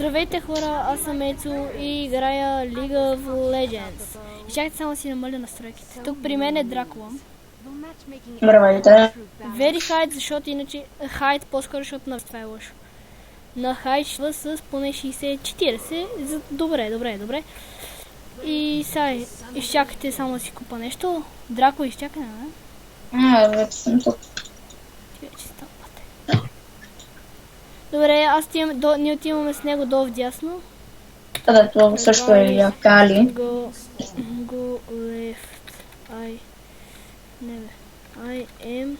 Здравейте хора, аз съм Ецо и играя League of Legends. Чакайте само си намаля настройките. Тук при мен е Дракула. Здравейте. Very hide, защото иначе... Hide по-скоро, защото на това е лошо. На hide шла с поне 60-40. Добре. И сега изчакайте само да си купа нещо. Драко изчакай, не? Вече съм тук. Вече ставате. Добре, ние отиваме с него долу вдясно. Където също е Акали. Go left. I am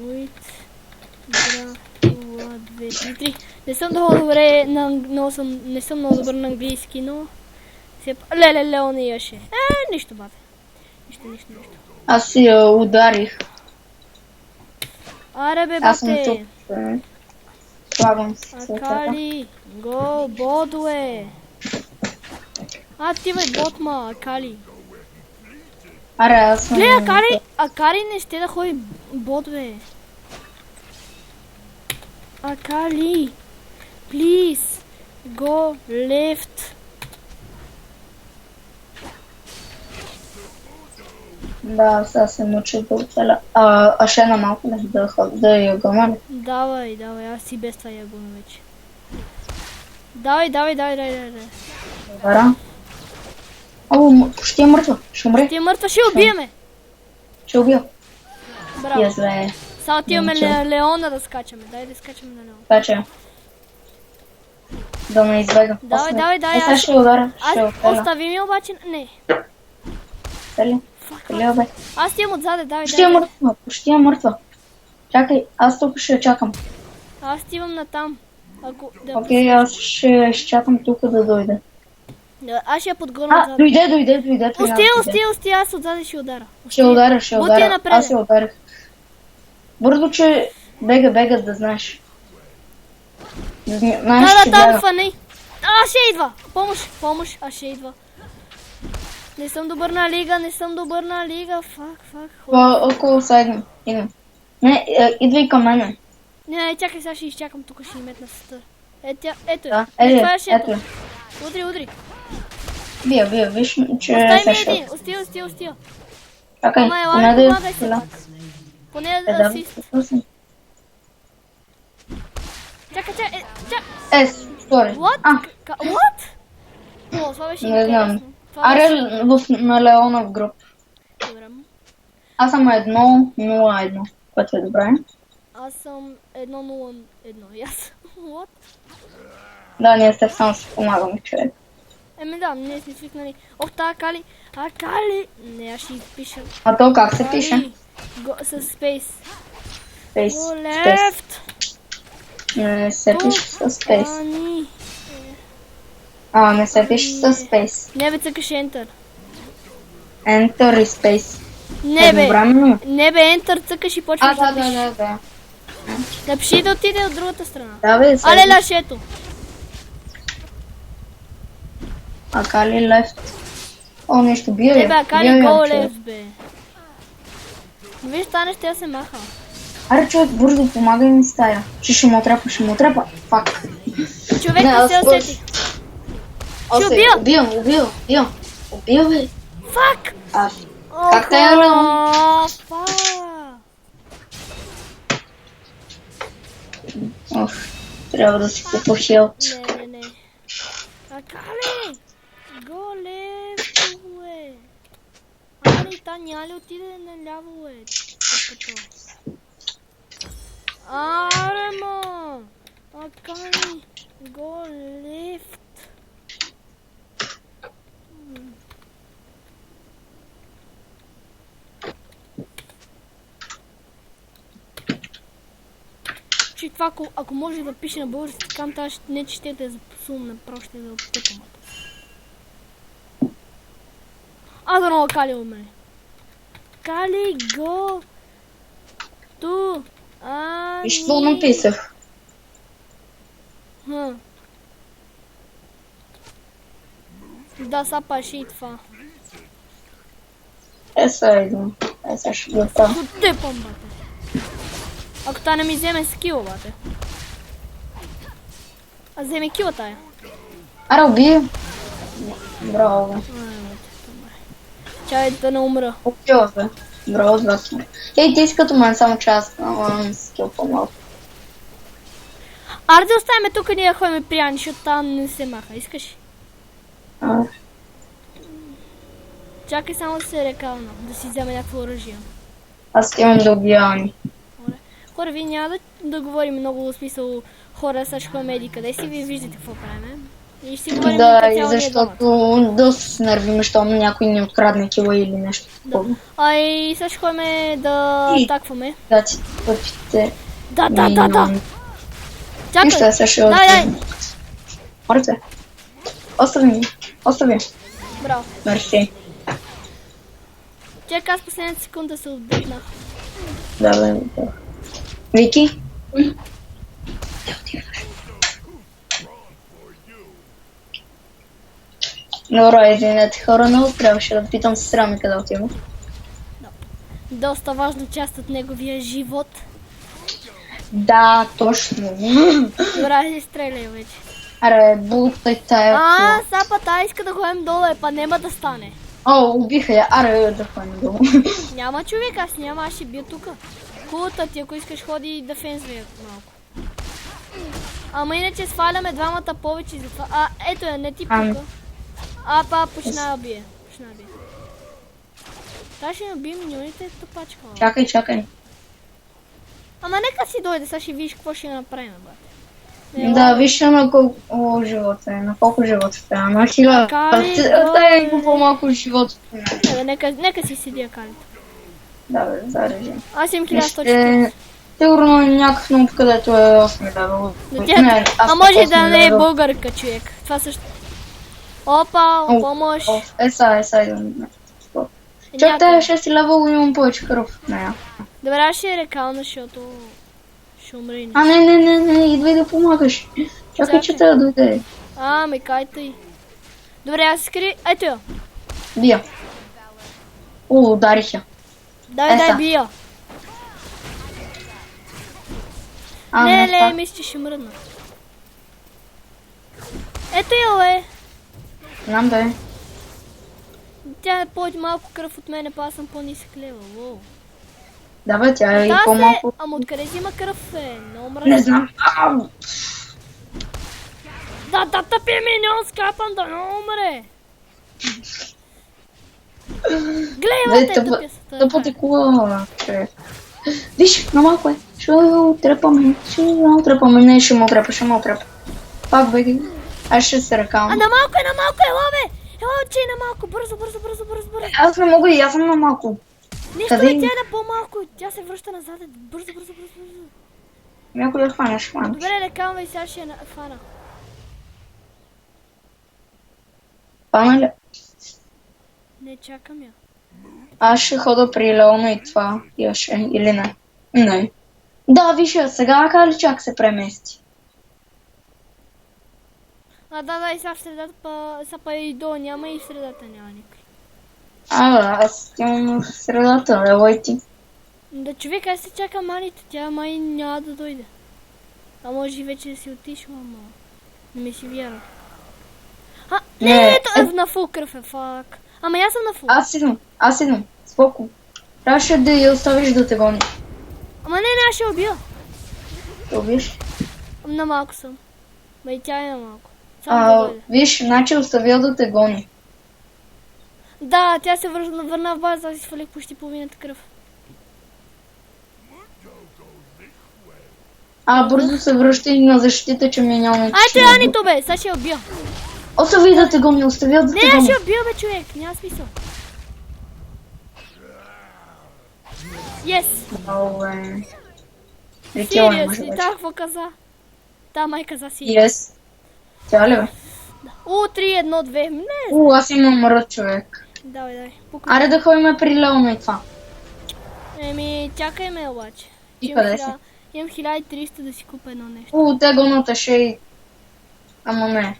with Dracula 2-3. Не съм много добре не съм много добър на английски, но... Леле, он яше. Нищо, бате. Нищо. Аз си я ударих. Аре бе, Аз съм бате. тук. Слагам се. Акали, го, бодуе. Ти бе, ботма, Акали. Аре, аз съм... Акали не ще да ходи бот, бе. Акали, please, go left. Да, сега се мъча да оцеля. Ще на малко да я гъна ли? Давай, аз и без това я гона вече. Давай. Добра. Ще е мъртва. Ще умре. Ще е мъртва, ще убиеме. Ще убия. Браво. Я зле. Сега отиваме на Леона да скачаме. Дай да скачаме на Леона. Вече. Да ме избега. Давай. Сега ще удара. Остави ми обаче... Не. Цели? Бе. Аз ти имам отзаде, давай. Почти е мъртва. Чакай, аз тук ще чакам. Аз ти имам натам. Окей, аз ще чакам тук да дойде. Аз ще я подгорна отзаде. Дойде. Усти, аз отзаде ще удара. Ще удара. Аз ще ударих. Бързо, че бега, да знаеш. Там фани. Ще идва. Помощ, ще идва. Не съм добър на лига, фак. Около сайдно, идвам. Не, идвай към мене. Не, чакай, сега ще изчакам, тук ще метна сестър. Ето да, ето. Удри. Бия, виж, че... Остави ми един, остия. Чакай, помагай се пак. Поне да асист. Чакай. Sorry. What? Това беше интересно. Аре на Леона в груп. Добре. Аз съм 1-0-1, което е добре. Аз съм 1-0-1. Аз. What? Да, ние сте само ще помагаме, човек. Да, ние сме свикнали. Акали. Не, аз ще изпиша. А то как се пише? С спейс. Space. Left. Не се пише с спейс. Не се пише с спейс. Не бе, цъкаш Enter. Enter и спейс. Не бе, Enter цъкаш и почваш да пишеш. Да. Напиши да отиде от другата страна. Да бе, Але лашето. Акали left. Нещо бие. Не бе, Акали go left, бе. Виж, стане ще се маха. Аре, човек, бързо, помагай ми с тая. Ще му отрепа. Фак. Човек не се усети. Ще убия. Убия, бе. Фак! Как те е, Леон? Трябва да си купа хелт. Не. Акали! Go left, бе. Акали, та няма ли отиде наляво, бе? Арема! Акали! Go left! Че това, ако може да пише на български кам, не че ще да я запасувам, направо ще да оттъпам. Да много Кали у мене. Кали, го! Ту! Виж какво написах. Да, са паши и това. Сега ще го правя. Оттъпам, бате. Ако та не ми вземе скил, бате. А вземе кила тая. Аре, уби. Браво, бе. Чай да не умра. Окей, бе. Браво, два сме. Ей, ти си като мен, само че аз имам скил по-малко. Аре да оставим тук, ние ходим прияни, защото там не се маха. Искаш? Чакай само да се рекална, да си вземе някакво оръжие. Аз имам да убия Ани. Хора, вие няма да говорим много смисъл. Хора, сега ще ходим еди къде си, вие виждате какво правим. И ще си говорим Да, като и цяло ние защото доста се нервим, щом някой ни открадне кила или нещо такова. А и сега ще ходим да атакваме. Да, ти пъпите. Да. Чакай. Нищо, сега ще Дай. Мърте. Остави. Браво. Мерси. Чакай, аз последната секунда се отдъхнах. Да. Вики? Добре, извинете хора, много трябваше да питам сестра ми къде отива. Доста важна част от неговия живот. Да, точно. Добре, си стреляй вече. Аре, бутай тая. Сапа, тая иска да ходим долу, па нема да стане. Убиха я. Аре, да ходим долу. Няма човек, аз ще бия тука. Кулата ти, ако искаш ходи да фензвай малко. Ама иначе сваляме двамата повече за това. Ето я, не ти пука. Почна да бие. Та ще наби миньоните тъпачка. Чакай. Ама нека си дойде, сега ще видиш какво ще направим, брат. Да, виж на колко живота е, на колко живота е. Ама 1000. Дай го по-малко живота. Нека си седи акалито. Да, бе, зарежи. Аз имам 1140. Сигурно някакъв науп, където е 8 левел. Може да не е българка, човек. Това също. Опа, помощ. Чак тая 6 левел имам повече кръв от нея. Добре, ще е рекална, защото ще умре. Не, идвай да помагаш. Чакай, че трябва да дойде. Мекайте й. Добре, аз скри. Ето я. Бия. Ударих я. Дай, бия. Не, мисля, че ще мръдна. Ето я, е. Знам да е. Тя е по-малко кръв от мене, па аз съм по-нисък левел. Да бе, тя е и по-малко. Ама откъде си има кръв, много мръдна. Не знам. Да, тъпи миньон, скапам да не умре. Гледай, тъпя се. Тъпо ти кула, човек. Виж, на малко е. Ще отрепаме. Не, ще му отрепа. Пак беги. Аз ще се ръкам. На малко е, лове! Ела, че на малко, бързо. Аз не мога и аз съм на малко. Нищо не, тя е на по-малко, тя се връща назад. Бързо. Някой да хванеш. Добре, рекалва и сега ще я хвана. Хвана ли? Не, чакам я. Аз ще хода при Леона и това. Или не? Не. Да, виж, сега Каличак се премести. Да, и сега в средата, па и долу няма и в средата няма никой. Аз имам в средата, елай ти. Да, човек, аз се чакам маните, тя май няма да дойде. А може и вече да си отишла, ама не ми си вяра. Ето на фул кръв е, фак. Ама аз съм на фул. Аз идвам, споко. Трябваше да я оставиш да те гони. Ама не, аз ще убия. Да убиеш? На малко съм. Ма и тя е на малко. Виж, значи оставя да те гони. Да, тя се върна в база, аз си свалих почти половината кръв. Бързо се връща и на защита, че ми няма. Ето я нито бе, сега ще я убия. Остави да те гони, оставя да те гони. Не, аз ще я убия бе, човек, няма смисъл. Yes! Seriously, тя какво каза? Та май каза си. Yes. Тя ли бе? 3-1-2, не. Аз имам мрът, човек. Давай. Аре да ходим при Леона и това. Чакай ме обаче. И къде си? Имам 1300 да си купа едно нещо. Те гоната ще и... Ама не.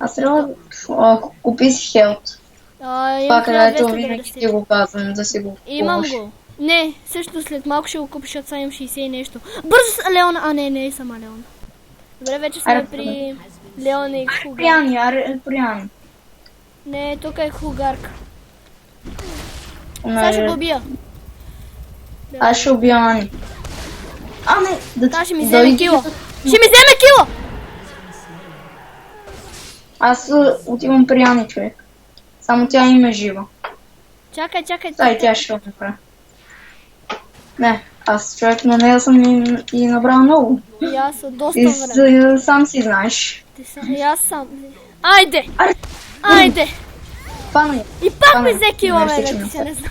Аз трябва да купи си хелт. Това където винаги ти го казвам, да си го купуваш. Имам го. Не, също след малко ще го купиш, защото сега имам 60 и нещо. Бързо, Леона! Не, сама Леона. Добре, вече сме при Леон и Хугар. Прияни, аре, прияни. Не, тук е Хугарка. Сега ще го убия. Аз ще убия Ани. А, не, Та ще ми вземе кило. Ще ми вземе кило! Аз отивам при Ани, човек. Само тя им е жива. Чакай. Дай, тя ще умре. Не, аз човек на нея съм и набрал много. И аз доста И време. сам си знаеш. И аз сам. Айде! Аре, Айде! фана я. И пак Фана ми я. взе кило, Не, бе, ще ти ме се не знам.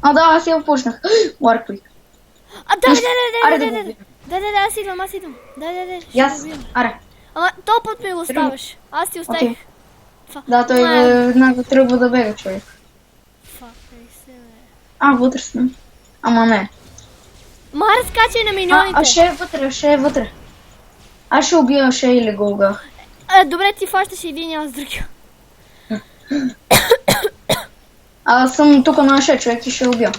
А, да, аз я опушнах. Warclick. А, Аре да го дай, убием. аз идвам. Дай, И аз, ще го убивам. аре. Ама, този път ми го оставаш. Аз ти оставих. Окей. Да, той веднага тръгва да бега, човек. Факай се, бе. Вътре сме. Ама не. Мара скачай на миньоните. Ще е вътре. Аз ще убия Ше или Голга. Добре, ти фащаш един, аз другия. Аз съм тук на Ше, човек, и ще убия.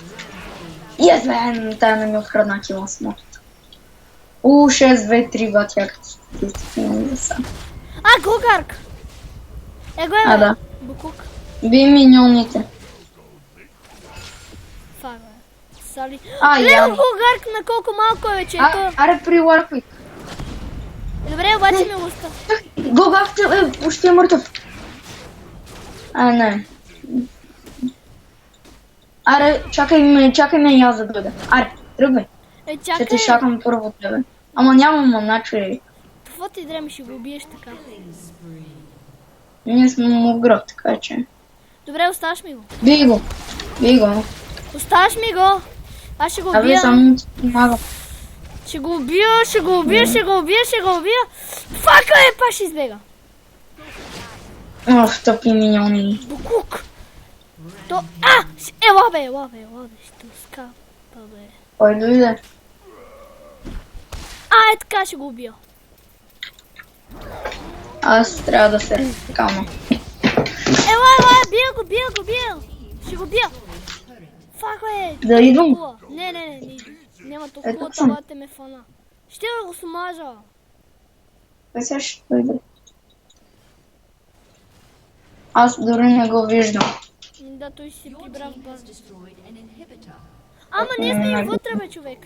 Бе, тая не ми открадна кила с мотото. 6-2-3 батяк. Голгарк! Го е, бе. Да. Букук. Би миньоните. Фак, бе. Сали. Я. Голгарк на колко малко е вече. Аре при Warclick. Добре, обаче ми го оставя. Голгак почти е мъртъв. Не. Аре, чакай ме и аз да дойда. Аре, тръгвай. Ще те чакам първо от тебе. Ама нямам мана, човек. Какво ти дреме, ще го убиеш така? Ние сме му гроб, така че. Добре, оставаш ми го. Бий го. Оставаш ми го. Аз ще го Абе, убия. само ти помагам. Ще го убия. Фака е, пак ще избега. Тъпи миньони. Букук. Ела бе, ще скапа, бе. Кой дойде? Така ще го убия. Аз трябва да се разкална. Ела, бия го. Ще го бия. Фак, бе. Да идвам. Не. Няма Ето толкова, съм. това те ме фана. Ще го смажа. Сега ще дойде. Аз дори не го виждам. Да, той си прибра в база. Ама ние сме и вътре, бе, човек.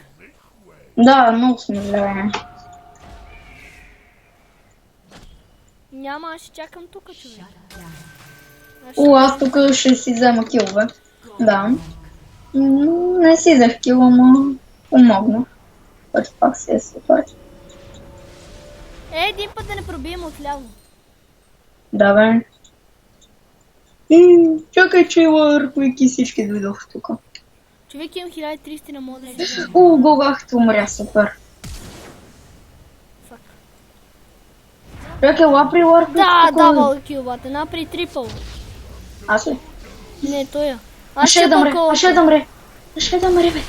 Да, много сме зле. Няма, аз ще чакам тук, човек. Аз тук ще си взема килове. Да. Не си взех кил, ама помогна. Пък пак си е супер. Един път да не пробием отляво. Да, бе. Чакай, че Warclick и всички дойдох тук. Човек имам 1300 на модели. Голгахто умря, супер. Фак. Чакай, при Warclick. Да, дабъл кил, бате, напри трипъл. Аз ли? Не, той. Аз ще да мре, бе.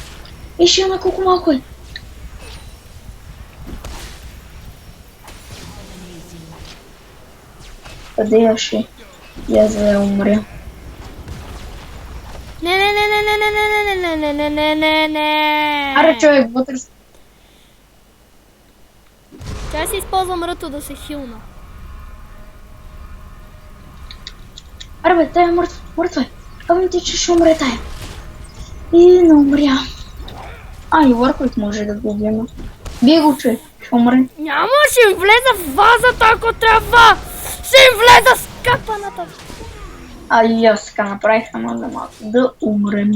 И ще има колко малко е. Къде я ще? Я за да умря. Не. Аре, човек, вътре. Тя си използвам ръто да се хилна. Аре, бе, тая е мъртва. Абе, ти че ще умре тая. И не умря. И Warclick може да го взема. Бие го, човек, ще умре. Няма, ще им влеза в вазата, ако трябва! Ще им влеза с капаната! И аз така направих, ама за малко да умрем.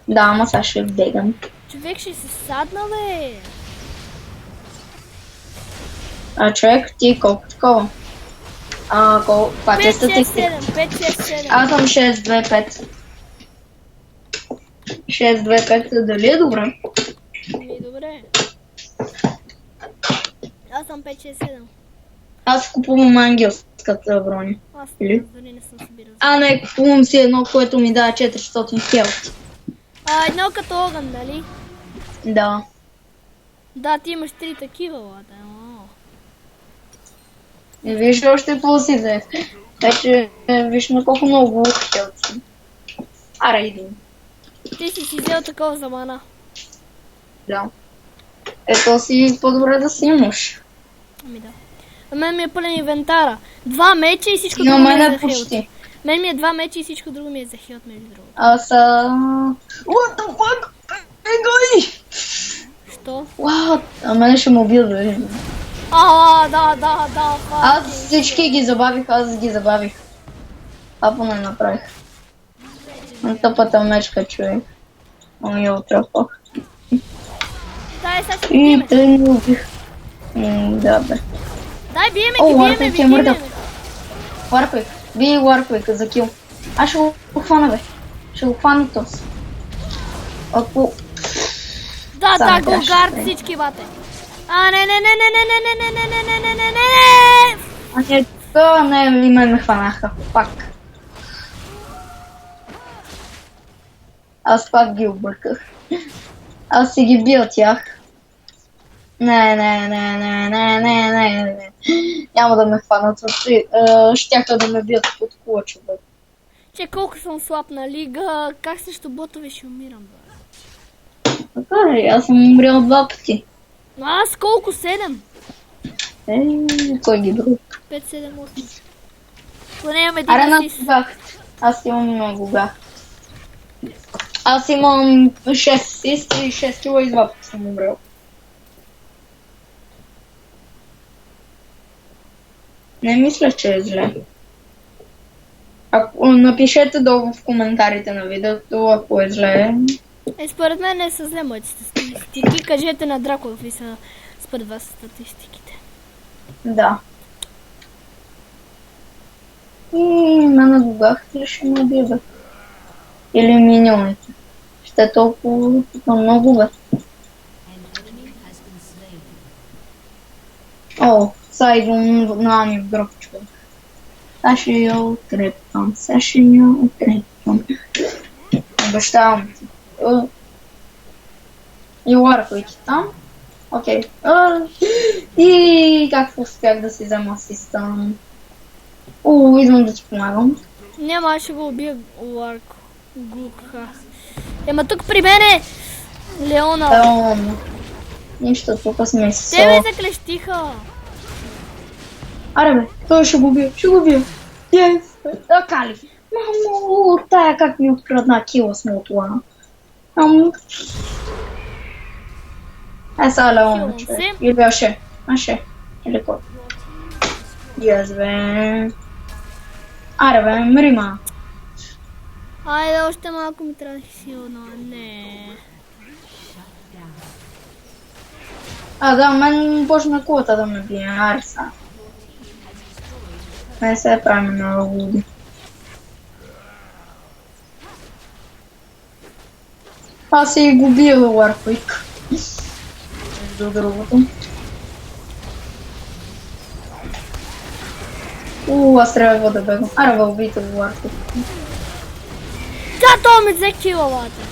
Да, ама сега ще бегам. Човек ще се садна, бе! Човек, ти колко такова? Каква ти е 5, 6, статистика? 7, 5, 6, 7. Аз съм 6-2-5. 6-2-5, дали е добре? Добре. Аз съм 5, 6, 7. Аз купувам ангелската броня. Аз Или? дори не съм събирал. Не, купувам си едно, което ми дава 400 хелт. Едно като огън, нали? Да. Да, ти имаш 3 такива, лада. Виж още какво си взех. Вече виж на колко много хелт си. Аре, идем. Ти си взел такова за мана. Да. Ето си по-добре да си имаш. Ами да. А мен ми е пълен инвентара. 2 меча и всичко Но друго ми е мен за е хилт. почти. Мен ми е 2 меча и всичко друго ми е за хилт, между другото. Аз What the fuck? Егой! Що? What? А мен ще му убил да. Да. Аз всички ги забавих, аз ги забавих. Папа не направих. Тъпата мечка, човек. Он я отрапах. Дай, сега ще И биеме. те не убих. Да, бе. Дай, биеме О, ги, Warwick биеме е ги, мъртъв. биеме. Warwick. Бий Warwick за кил. Аз ще го хвана, бе. Ще го хвана този. Ако... Да, Само го трябваше гард да е. всички, бате. Не. А не, то не, и мен ме хванаха. Пак. Аз пак ги обърках. Аз си ги бия тях. Не. Няма да ме хванат. Щяха да ме бият под кулача, бе. Че колко съм слаб на лига, как срещу ботове ще умирам, бе. Така ли? Аз съм умрял 2 пъти. Но аз колко? 7? Кой ги друг? 5, 7, 8. Поне имам един Арена асист. губах. Аз имам много губах. Аз имам 6 асист и 6 кила и 2 пъти съм умрял. Не мисля, че е зле. Ако напишете долу в коментарите на видеото, ако е зле. Според мен не са зле моите статистики. Кажете на Драко какви са според вас статистиките. Да. И мене губахте ли ще ме убие, бе? Или миньоните. Ще е толкова много, бе. О, сега идвам на Ани в гроб, човек. Сега ще я отрепвам. Обещавам ти. И Warwick там. Окей. И как успях да си взема асиста? Идвам да ти помагам. Няма, аз ще го убия Ларко. Гука. Ема тук при мене Леона. Нищо, тук сме с... Те ме заклещиха. Аре бе, той ще го бия. Yes! Кали. Мамо, тая как ми открадна кила с мотуана. Сега Леона, човек. Или Аше. Или кой? Yes, бе. Аре бе, мрима. Айде, още малко ми трябва силно. Не. Да, мен почна кулата да ме бие. Аре са. Не се правим на луди. Аз си го бия Warwick. Между другото. Аз трябва да бегам. Аре бе, убийте Warwick. Да, то ми взе киловата.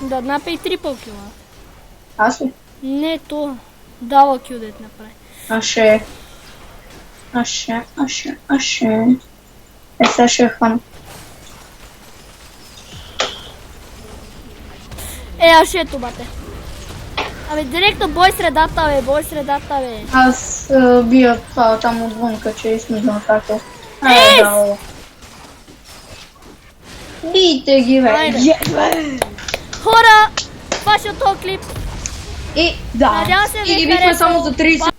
Да, напей трипъл кила. Аз ли? Не, то. Дала кил дет направи. Аше. Сега ще хвана. Ашето, бате. Абе, директно бой средата, бе. Аз бия това там отвънка, че измидна атака. Да. Бийте ги, бе. Айде. Хора, това ще е този клип. И да. Надявам се И ви ги бихме хареса. само за 30.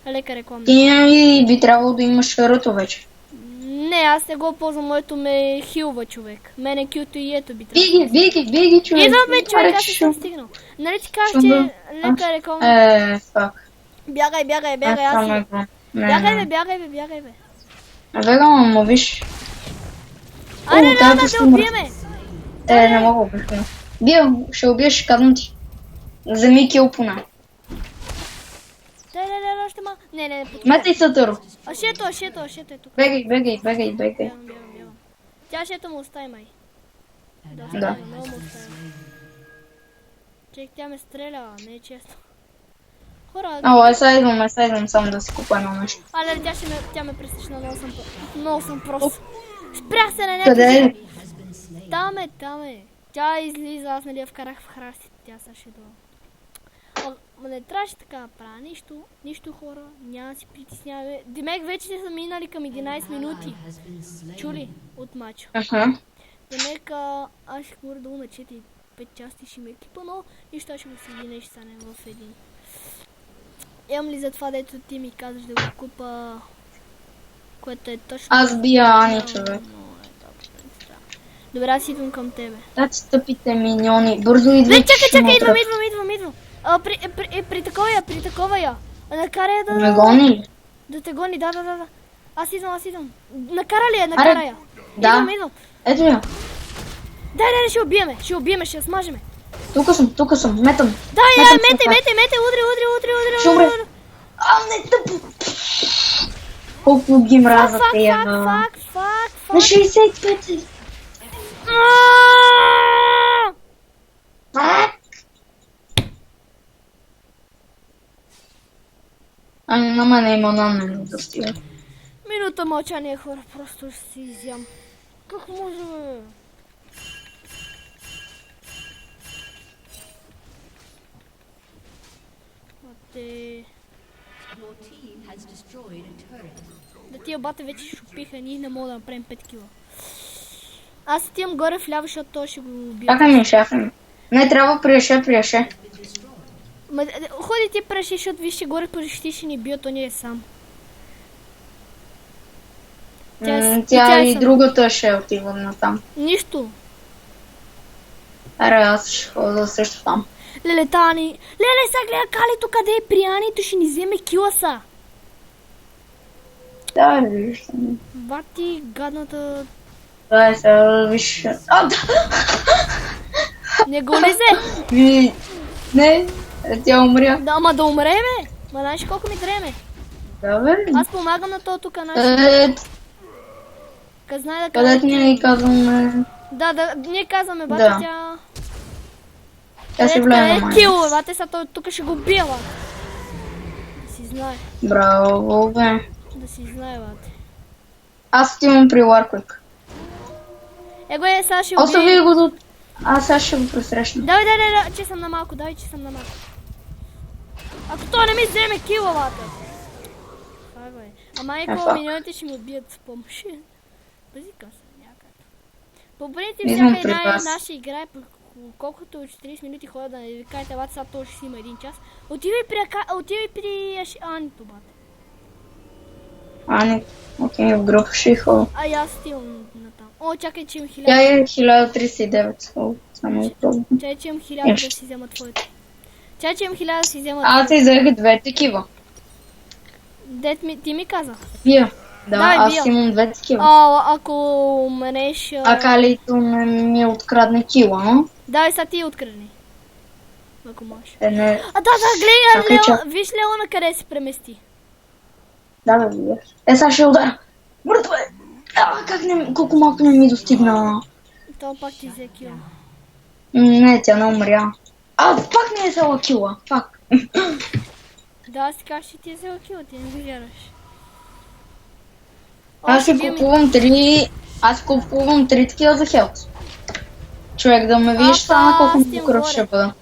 Лека реклама. И би трябвало да имаш ръто вече. Не, аз не го ползвам, моето ме хилва, човек. Мене кюто и ето би трябвало. Бий ги, човек. Идвам, бе, човек, аз Аре, не съм стигнал. Нали ти кажа, Шума. че лека реклама. Фак. Бягай, аз си. Бягай, бе. Бегам, ама виж. Аре, тази да ще те умре. убиеме. Не мога да убихме. Бия, ще убиеш, казвам ти. Вземи кил поне. Да, още малко. Не, Метай Сатъро. Ашето е тук. Бегай. Бягам. Тя ашето му остави, май. Да. Много му остави. Чек, тя ме стреля, не е честно. Хора, Сега идвам само да си купа едно нещо. але тя ме пресична, много съм прост. Спрях се на Къде някакви. е? Там е. Тя излиза, аз нали я вкарах в храстите. тя сега ще идва. Ма не трябваше така да правя. Нищо хора, няма да си притесняваме. Демек вече са минали към 11 минути. Чули? От матча. Демек аз ще говоря долу на 4-5 части ще ми екипа, но нищо аз ще го съединя и ще стане в един. Имам ли за това, дето ти ми казаш да го купа, което е точно... Аз бия Ани, човек. Добре, аз идвам към тебе. Да, тъпите миньони. Бързо идвай. Не, чакай, идвам. При такова я. Накарай да... Ме гони ли? Да те гони, да. Аз идвам. Накара ли я, накара я. Да. Идвам. Ето я. Дай, ще убиеме, ще я смажеме. Тук съм, метам. Да, мете, удри. Ще умре. Не тъпо. Колко ги мраза тея. Фак. На 65. Ами на мене има намерено да стига. Минута мълчание, хора, просто ще си изям. Как може, бе? Да тия бата вече шупиха, ние не мога да направим 5 кила. Аз отивам горе вляво, защото той ще го убия. Чакай ми. Не, трябва приеше. Ходи ти преше, защото вижте горе почти ще ни бие, то не е сам. Тя и другата ще отива на там. Нищо. Аре, аз ще хода също там. Леле, сега гледа Калито къде е приянито, ще ни вземе кила са. Да, виждам. Бати, гадната... Да, сега виж... Да! Не го лезе! Не, тя умря. Да, ама да умре, бе! Ма знаеш колко ми дреме? Да, бе. Аз помагам на този тук начин. Където ние казваме... Да, ние казваме, бата, тя... Тя си влезе на май. Кил, бате, сега той тук ще го бия, бате. Да си знае. Браво, бе. Да си знае, бате. Аз отивам при Warquick. Сега ще убие. Остави го до... Аз сега ще го пресрещна. Давай, че съм на малко, Ако той не ми вземе кила, бате. Ама еко миньоните ще ми убият с помощ. Базикам се някак. По принцип, всяка една наша игра е колкото от 40 минути хода да не ви кажете, бате, сега той ще си има 1 час. Отивай при Анито, бате. Ани, окей, в група ще хода. И аз стивам натам. О, чакай, че имам 1000. Тя е 1039, само и пробвам. Чакай, че имам 1000 да си взема твоето. Чакай, че имам 1000 да си взема твоето. Аз си взех 2 такива. Ти ми каза? Бия. Да, аз имам 2 такива. Ако умреш... А Калито ми открадне кила, но? Да, и сега ти открадни. Ако можеш. Да, гледай, виж Леона къде се премести. Да, бе, виж. Сега ще удара. Мъртво е! Колко малко не ми достигна. Това пак ти взе кила. Не, тя не умря. Пак не е взела кила. Пак. Да, аз ти кажа, че ти е взела кила, ти не го вярваш. Аз купувам 3 такива за хелт. Човек да ме видиш стана колко кръв ще бъда.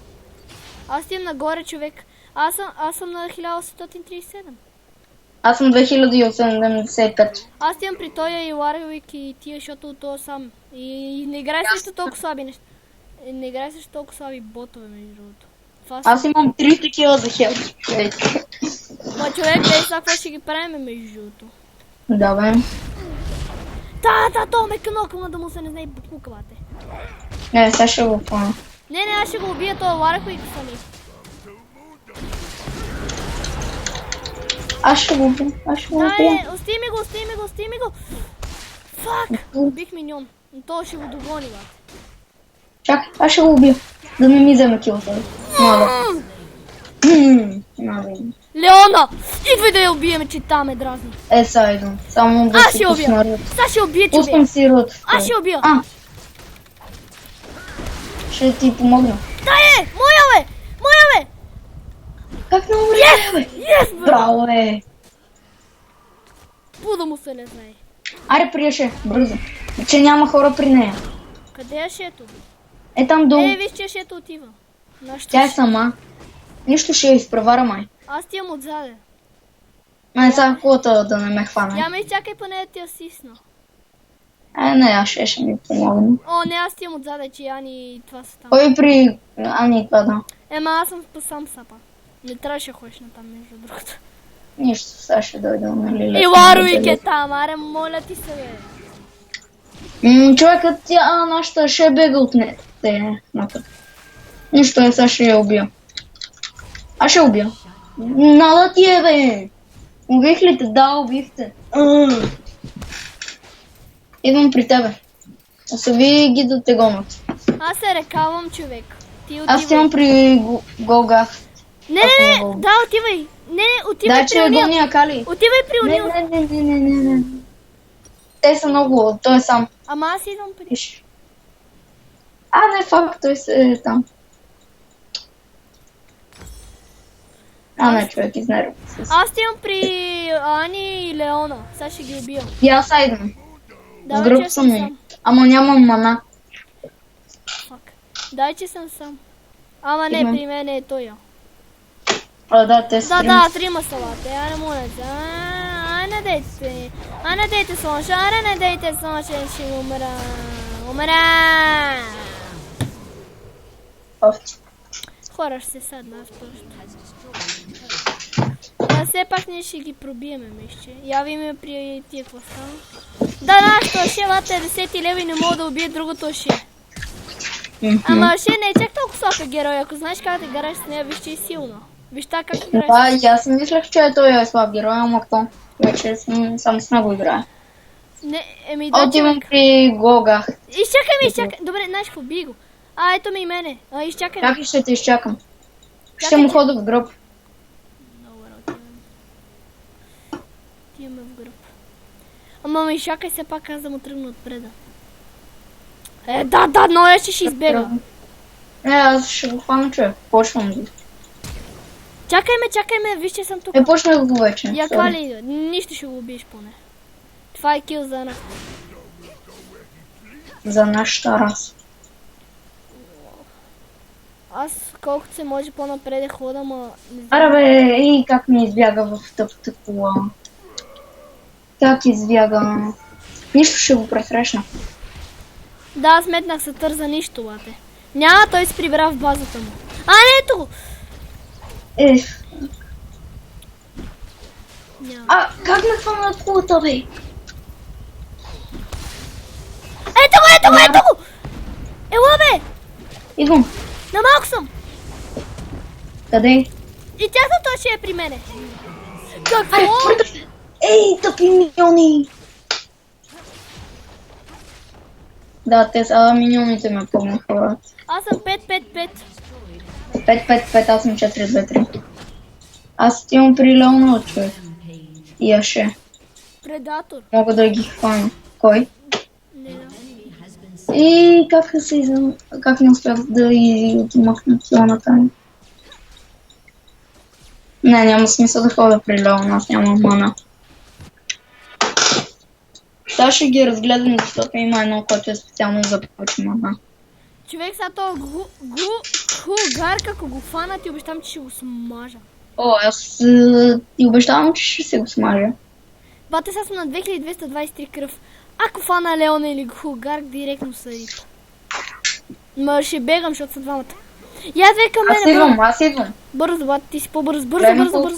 Аз стим нагоре, човек. Аз съм на 1837. Аз съм 2085. Аз стимам при тоя и Warwick и тия, защото това сам. И не играй също толкова слаби неща. Не играй също толкова слаби ботове, между другото. Аз имам 3 такива за хелт. Ма човек, сега какво ще ги правим, между другото? Да, бе. То ме кнокна да му се не знае буклука, бате. Не, сега ще го хвана. Не, аз ще го убия този Warwick сами. Аз ще го убия. Ости ми го. Фак! Убих миньон. Но той ще го догони, бате. Чакай, аз ще го убия. Да не ми вземе килата. Леона! Идвай да я убиеме, че там е дразни. Сега идвам. Само да си пусна рът. Сега ще убия, човек. Пускам си рът. Аз ще убия. Ще ти помогна. Моя бе! Как не умря, бе? Yes, бе! Браво, бе! Пуда му се не знае. Аре, приеше, бързо. Че няма хора при нея. Къде е шето? Там долу. Виж, че шето отива. Тя е сама. Нищо ще я изпревара, май. Аз ти имам отзаде. Май сега кулата да не ме хване. Я ме изчакай поне да ти асисна. Не, аз ще ми помогна. О, не, аз ти имам отзаде, че Ани и това са там. Кой при Ани това да? Ема аз съм сам сапа. Не трябваше да ходиш на там, между другото. Нищо, сега ще дойда, нали? И Ларуик е там, аре, моля ти се, бе. Човекът тя, нашата ще бега от не. Те, напък. Нищо, сега ще я убия. Аз ще убия. Нала ти е, бе! Убих ли те? Да, убих те. Идвам при тебе. Остави ги да те гонят. Аз се рекавам, човек. Ти отивай. Аз имам при Голгах. Не, да, отивай. Не, отивай Да, при че Унил. гоня Кали. Отивай при Унил. Не. Те са много, той е сам. Ама аз идвам при... Виж. Не, факт, той е там. Не, човек, изнервя се. Аз идвам при Ани и Леона. Сега ще ги убия. И аз идвам. С Давай, груп че съм и. сам. Ама нямам мана. Фак. Дай, че съм сам. Ама не, Идвам. при мен е той. Да, те са Да, трима са лате. Аре, моля се. Не дейте. Не дейте слънце. Аре, не дейте слънце. Ще умра. Умра. Хора ще се садна аз просто. Все пак ние ще ги пробиеме, мисче. Явиме при тия какво става. Да, нашето ще лате 10 лева и не мога да убие другото ще. Ама ще не е чак толкова слаб герой. Ако знаеш как да играеш с нея, виж, че е силно. Виж така как играеш. Да, и аз си мислех, че той е слаб герой, ама какво? Вече само с него играя. Не, да, Отивам при Голгах. Изчакай. Добре, знаеш какво, би го. Ето ми и мене. Изчакай. Как ще те изчакам? Ще Чакай, му хода в гръб. Добре, отиваме в гръб. Ама ме изчакай се пак, аз да му тръгна отпреда. Да, но я ще избега. Аз ще го хвана, човек. Почвам го. Чакай ме, виж, че съм тук. Почнах го вече. Я Кали, нищо ще го убиеш поне. Това е кил за нас. За нашата раса. Аз колкото се може по-напред хода, ма... Аре бе, и как ми избяга в тъпата кола. Как избяга. Нищо ще го пресрещна. Да, сметнах се търза нищо, бате. Няма, той се прибра в базата му. Не, ето го! Няма. Как ме хвана колата, бе? Ето го! Ела, бе! Идвам. На малко съм! Къде? И тяхното ще е при мене. Какво? Тъпи миньони! Да, те са миньоните ме помнаха, брат. Аз съм 5-5-5. 5-5-5, аз съм 4-2-3. Аз отивам при Леона, човек. И аз ще. Предатор. Мога да ги хвана. Кой? Не да. И как не успях да отмъкна килоната ми? Не, няма смисъл да ходя при Леон, аз нямам мана. Сега ще ги разгледам, защото има едно, което е специално за повече мана. Човек, сега това Хулгар, ако го фана, ти обещам, че ще го смажа. Аз ти обещавам, че ще се го смажа. Бате, сега съм на 2223 кръв. Ако фана Леона или Хулгар, директно са рип. Ма ще бегам, защото са двамата. Я две към мене. Аз идвам. Бързо, бате, ти си по-бърз. Бързо.